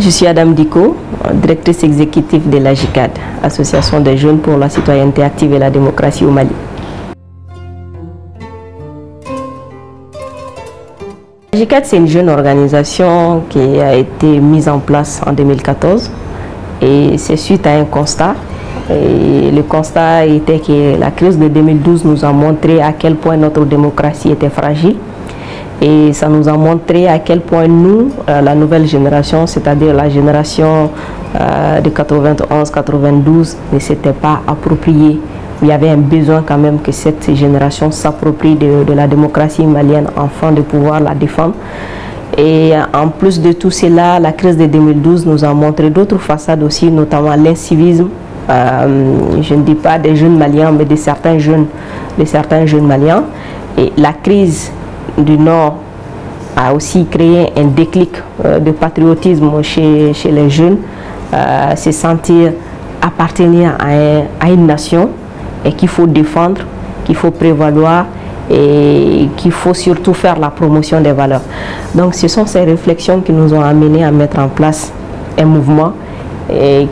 Je suis Adam Diko, directrice exécutive de l'AJICAD, Association des jeunes pour la citoyenneté active et la démocratie au Mali. L'AJICAD, c'est une jeune organisation qui a été mise en place en 2014 et c'est suite à un constat. Et le constat était que la crise de 2012 nous a montré à quel point notre démocratie était fragile. Et ça nous a montré à quel point nous, la nouvelle génération, c'est-à-dire la génération de 91-92, ne s'était pas appropriée. Il y avait un besoin quand même que cette génération s'approprie de la démocratie malienne afin de pouvoir la défendre. Et en plus de tout cela, la crise de 2012 nous a montré d'autres façades aussi, notamment l'incivisme. Je ne dis pas des jeunes maliens, mais de certains jeunes maliens. Et la crise du Nord a aussi créé un déclic de patriotisme chez les jeunes, se sentir appartenir à une nation et qu'il faut défendre, qu'il faut prévaloir et qu'il faut surtout faire la promotion des valeurs. Donc ce sont ces réflexions qui nous ont amenés à mettre en place un mouvement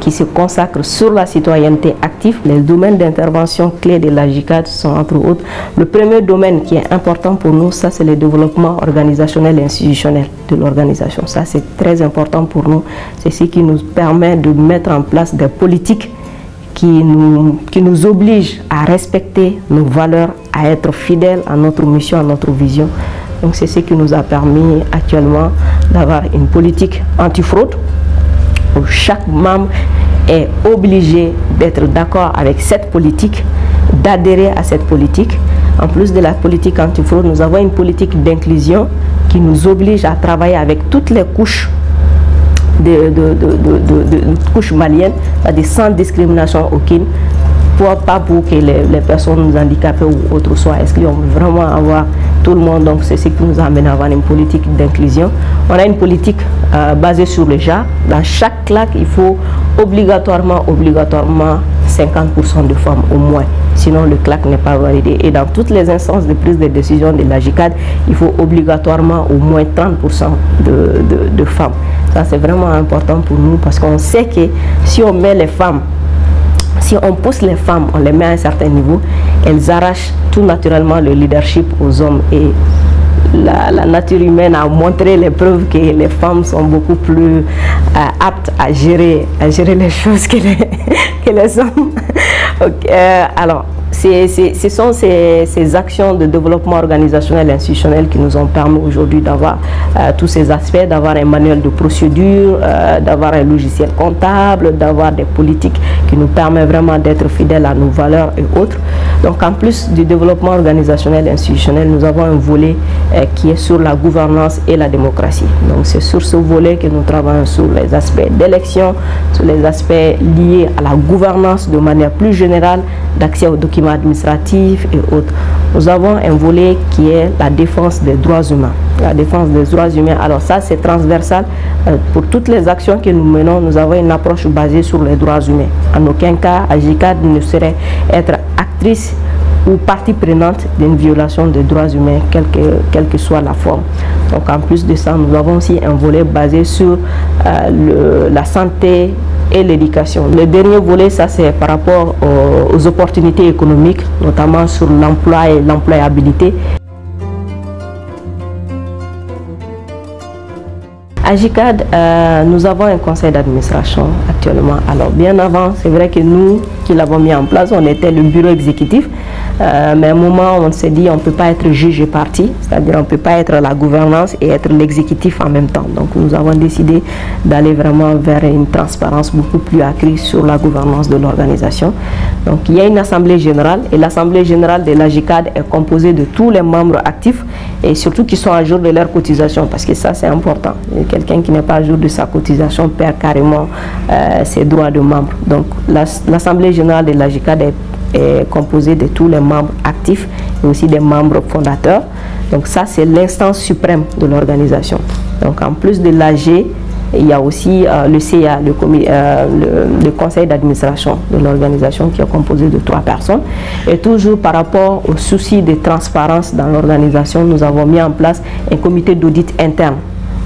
qui se consacre sur la citoyenneté active. Les domaines d'intervention clés de l'AJICAD sont entre autres. Le premier domaine qui est important pour nous, ça c'est le développement organisationnel et institutionnel de l'organisation. Ça c'est très important pour nous. C'est ce qui nous permet de mettre en place des politiques qui nous obligent à respecter nos valeurs, à être fidèles à notre mission, à notre vision. Donc c'est ce qui nous a permis actuellement d'avoir une politique anti-fraude, où chaque membre est obligé d'être d'accord avec cette politique, d'adhérer à cette politique. En plus de la politique anti-fraude, nous avons une politique d'inclusion qui nous oblige à travailler avec toutes les couches couches maliennes, c'est-à-dire sans discrimination aucune, pas pour que les personnes handicapées ou autres soient exclues. On veut vraiment avoir tout le monde, donc c'est ce qui nous amène à avoir une politique d'inclusion. On a une politique basée sur le genre. Dans chaque claque, il faut obligatoirement 50% de femmes au moins, sinon le claque n'est pas validé. Et dans toutes les instances de prise de décision de l'AJICAD, il faut obligatoirement au moins 30% de femmes. Ça c'est vraiment important pour nous parce qu'on sait que si on met les femmes, si on pousse les femmes, on les met à un certain niveau, elles arrachent tout naturellement le leadership aux hommes. Et la nature humaine a montré les preuves que les femmes sont beaucoup plus aptes à gérer les choses que les hommes. Alors, ce sont ces actions de développement organisationnel et institutionnel qui nous ont permis aujourd'hui d'avoir tous ces aspects, d'avoir un manuel de procédure, d'avoir un logiciel comptable, d'avoir des politiques qui nous permettent vraiment d'être fidèles à nos valeurs et autres. Donc en plus du développement organisationnel et institutionnel, nous avons un volet qui est sur la gouvernance et la démocratie. Donc c'est sur ce volet que nous travaillons sur les aspects d'élection, sur les aspects liés à la gouvernance de manière plus générale, d'accès aux documents administratifs et autres. Nous avons un volet qui est la défense des droits humains. La défense des droits humains, alors ça c'est transversal. Pour toutes les actions que nous menons, nous avons une approche basée sur les droits humains. En aucun cas, AJICAD ne saurait être actrice ou partie prenante d'une violation des droits humains, quelle que soit la forme. Donc en plus de ça, nous avons aussi un volet basé sur la santé et l'éducation. Le dernier volet, ça c'est par rapport aux opportunités économiques, notamment sur l'emploi et l'employabilité. AJICAD, nous avons un conseil d'administration actuellement. Alors bien avant, c'est vrai que nous qui l'avons mis en place, on était le bureau exécutif, mais à un moment on s'est dit on ne peut pas être juge et partie, c'est-à-dire on ne peut pas être la gouvernance et être l'exécutif en même temps. Donc nous avons décidé d'aller vraiment vers une transparence beaucoup plus accrue sur la gouvernance de l'organisation. Donc il y a une assemblée générale et l'assemblée générale de l'AJICAD est composée de tous les membres actifs et surtout qui sont à jour de leur cotisation parce que ça c'est important. Quelqu'un qui n'est pas à jour de sa cotisation perd carrément ses droits de membre. Donc l'assemblée générale de l'AJICAD est composée de tous les membres actifs et aussi des membres fondateurs. Donc ça c'est l'instance suprême de l'organisation. Donc en plus de l'AG, il y a aussi le CA, le conseil d'administration de l'organisation qui est composé de 3 personnes. Et toujours par rapport au souci de transparence dans l'organisation, nous avons mis en place un comité d'audit interne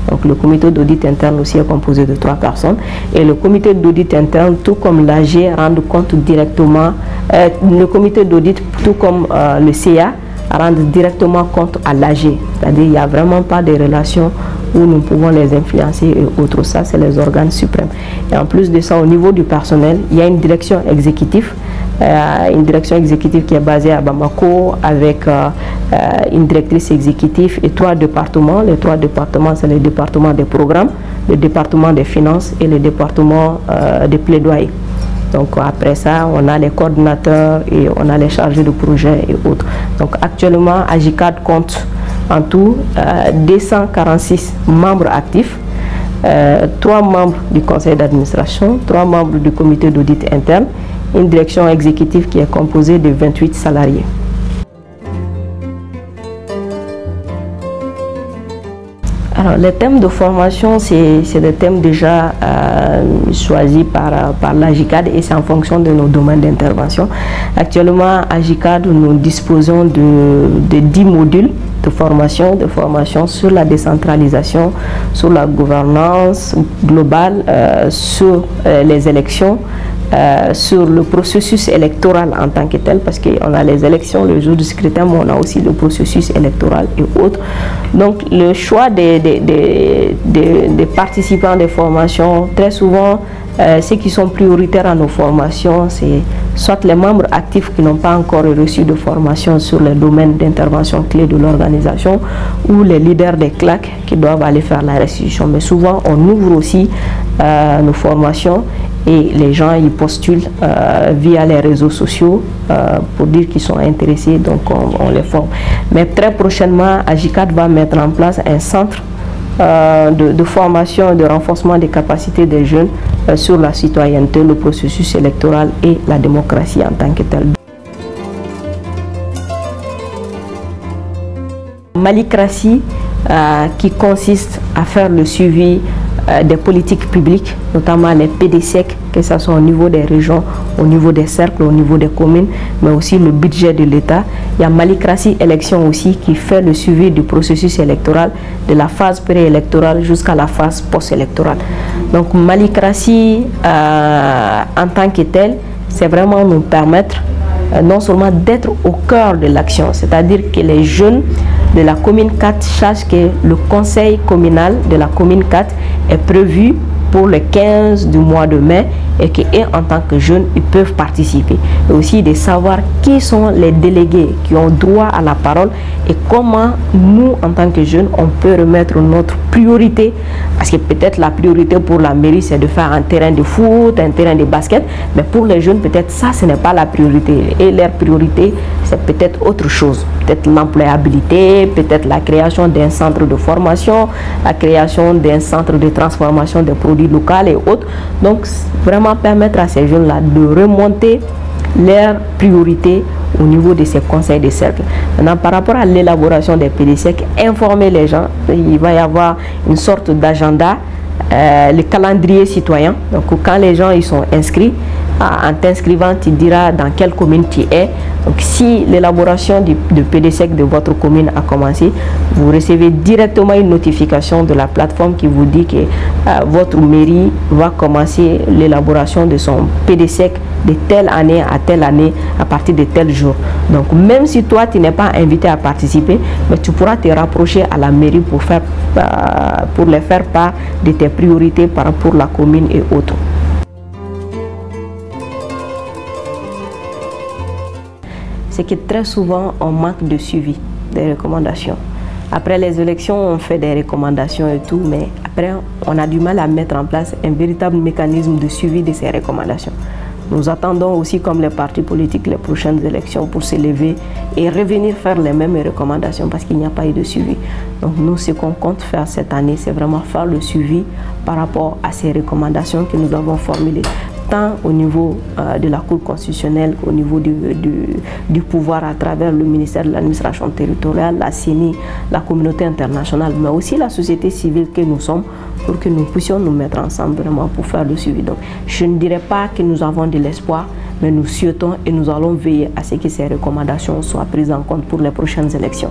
Donc le comité d'audit interne aussi est composé de 3 personnes. Et le comité d'audit interne, tout comme l'AG, rend compte directement, le comité d'audit, tout comme le CA, rendent directement compte à l'AG. C'est-à-dire qu'il n'y a vraiment pas de relations où nous pouvons les influencer et autres. Ça, c'est les organes suprêmes. Et en plus de ça, au niveau du personnel, il y a une direction exécutive. Une direction exécutive qui est basée à Bamako avec une directrice exécutive et 3 départements. Les 3 départements, c'est le département des programmes, le département des finances et le département des plaidoyers. Donc après ça, on a les coordinateurs et on a les chargés de projet et autres. Donc actuellement, AGICAD compte en tout 246 membres actifs, 3 membres du conseil d'administration, 3 membres du comité d'audit interne, une direction exécutive qui est composée de 28 salariés. Alors, les thèmes de formation, c'est des thèmes déjà choisis par l'AGICAD et c'est en fonction de nos domaines d'intervention. Actuellement, à AGICAD, nous disposons de 10 modules de formation sur la décentralisation, sur la gouvernance globale, sur les élections, sur le processus électoral en tant que tel, parce qu'on a les élections le jour du scrutin, mais on a aussi le processus électoral et autres. Donc le choix des participants des formations, très souvent, ceux qui sont prioritaires à nos formations, c'est soit les membres actifs qui n'ont pas encore reçu de formation sur les domaines d'intervention clés de l'organisation, ou les leaders des CLAC qui doivent aller faire la restitution. Mais souvent, on ouvre aussi nos formations et les gens y postulent via les réseaux sociaux pour dire qu'ils sont intéressés, donc on les forme. Mais très prochainement, AGICAD va mettre en place un centre de formation et de renforcement des capacités des jeunes sur la citoyenneté, le processus électoral et la démocratie en tant que telle. Malicratie qui consiste à faire le suivi des politiques publiques, notamment les PDSEC, que ce soit au niveau des régions, au niveau des cercles, au niveau des communes, mais aussi le budget de l'État. Il y a Malicratie Élection aussi qui fait le suivi du processus électoral, de la phase préélectorale jusqu'à la phase post-électorale. Donc Malicratie en tant que telle, c'est vraiment nous permettre non seulement d'être au cœur de l'action, c'est-à-dire que les jeunes de la commune 4 sachent que le conseil communal de la commune 4 est prévu pour le 15 du mois de mai et qu'eux, en tant que jeunes, ils peuvent participer. Et aussi de savoir qui sont les délégués qui ont droit à la parole et comment nous, en tant que jeunes, on peut remettre notre priorité. Parce que peut-être la priorité pour la mairie, c'est de faire un terrain de foot, un terrain de basket, mais pour les jeunes, peut-être ça, ce n'est pas la priorité. Et leur priorité, c'est peut-être autre chose. Peut-être l'employabilité, peut-être la création d'un centre de formation, la création d'un centre de transformation des produits locaux et autres. Donc, vraiment permettre à ces jeunes-là de remonter leurs priorités au niveau de ces conseils de cercle. Maintenant, par rapport à l'élaboration des PDSEC, informer les gens, il va y avoir une sorte d'agenda, le calendrier citoyen. Donc, quand les gens ils sont inscrits, en t'inscrivant, tu diras dans quelle commune tu es. Donc, si l'élaboration du PDSEC de votre commune a commencé, vous recevez directement une notification de la plateforme qui vous dit que votre mairie va commencer l'élaboration de son PDSEC de telle année à telle année à partir de tel jour. Donc, même si toi, tu n'es pas invité à participer, mais tu pourras te rapprocher à la mairie pour les faire part de tes priorités par rapport à la commune et autres. C'est que très souvent, on manque de suivi des recommandations. Après les élections, on fait des recommandations et tout, mais après, on a du mal à mettre en place un véritable mécanisme de suivi de ces recommandations. Nous attendons aussi, comme les partis politiques, les prochaines élections pour s'élever et revenir faire les mêmes recommandations parce qu'il n'y a pas eu de suivi. Donc nous, ce qu'on compte faire cette année, c'est vraiment faire le suivi par rapport à ces recommandations que nous avons formulées, tant au niveau de la Cour constitutionnelle qu'au niveau du pouvoir à travers le ministère de l'administration territoriale, la CENI, la communauté internationale, mais aussi la société civile que nous sommes, pour que nous puissions nous mettre ensemble vraiment pour faire le suivi. Donc, je ne dirais pas que nous avons de l'espoir, mais nous souhaitons et nous allons veiller à ce que ces recommandations soient prises en compte pour les prochaines élections.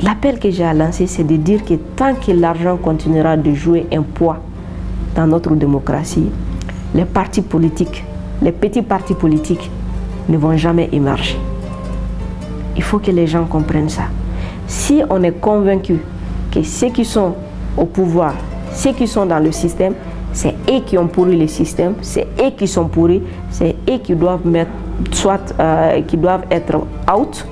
L'appel que j'ai à lancer, c'est de dire que tant que l'argent continuera de jouer un poids dans notre démocratie, les partis politiques, les petits partis politiques ne vont jamais émerger. Il faut que les gens comprennent ça. Si on est convaincu que ceux qui sont au pouvoir, ceux qui sont dans le système, c'est eux qui ont pourri le système, c'est eux qui sont pourris, c'est eux qui doivent mettre, qui doivent être out,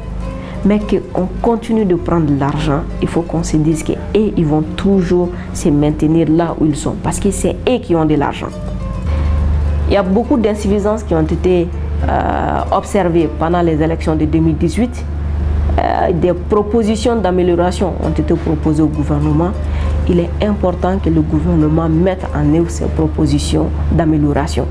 mais qu'on continue de prendre l'argent, il faut qu'on se dise qu'eux, ils vont toujours se maintenir là où ils sont, parce que c'est eux qui ont de l'argent. Il y a beaucoup d'insuffisances qui ont été observées pendant les élections de 2018. Des propositions d'amélioration ont été proposées au gouvernement. Il est important que le gouvernement mette en œuvre ces propositions d'amélioration.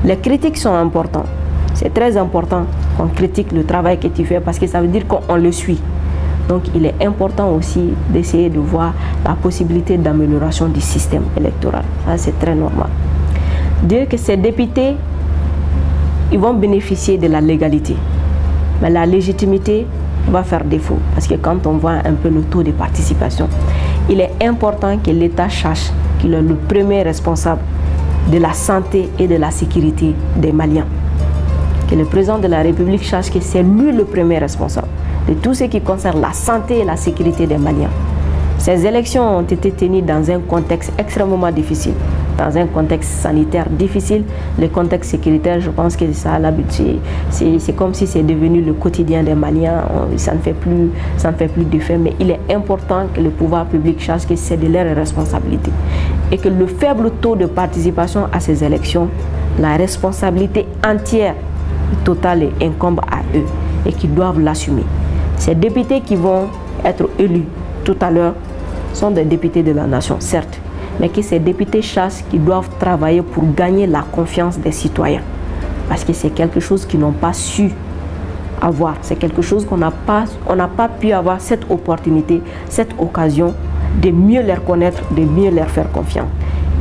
Les critiques sont importantes. C'est très important qu'on critique le travail que tu fais parce que ça veut dire qu'on le suit. Donc il est important aussi d'essayer de voir la possibilité d'amélioration du système électoral. Ça, c'est très normal. Dire que ces députés, ils vont bénéficier de la légalité. Mais la légitimité va faire défaut. Parce que quand on voit un peu le taux de participation, il est important que l'État sache qu'il est le premier responsable de la santé et de la sécurité des Maliens. Que le président de la République sache que c'est lui le premier responsable de tout ce qui concerne la santé et la sécurité des Maliens. Ces élections ont été tenues dans un contexte extrêmement difficile, dans un contexte sanitaire difficile. Le contexte sécuritaire, je pense que ça a l'habitude. C'est comme si c'est devenu le quotidien des Maliens. Ça ne fait plus d'effet. Mais il est important que le pouvoir public sache que c'est de leur responsabilité. Et que le faible taux de participation à ces élections, la responsabilité entière, totale, incombe à eux. Et qu'ils doivent l'assumer. Ces députés qui vont être élus tout à l'heure sont des députés de la nation, certes, mais que ces députés sachent qu'ils doivent travailler pour gagner la confiance des citoyens. Parce que c'est quelque chose qu'ils n'ont pas su avoir. C'est quelque chose qu'on n'a pas pu avoir cette opportunité, cette occasion de mieux les connaître, de mieux leur faire confiance.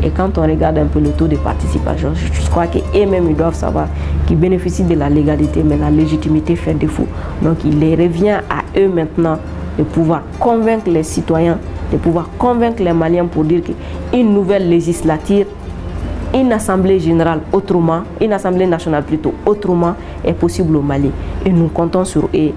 Et quand on regarde un peu le taux de participation, je crois qu'eux-mêmes ils doivent savoir qu'ils bénéficient de la légalité, mais la légitimité fait défaut. Donc il les revient à eux maintenant de pouvoir convaincre les citoyens, de pouvoir convaincre les Maliens pour dire qu'une nouvelle législature, une assemblée générale autrement, une assemblée nationale plutôt autrement est possible au Mali. Et nous comptons sur eux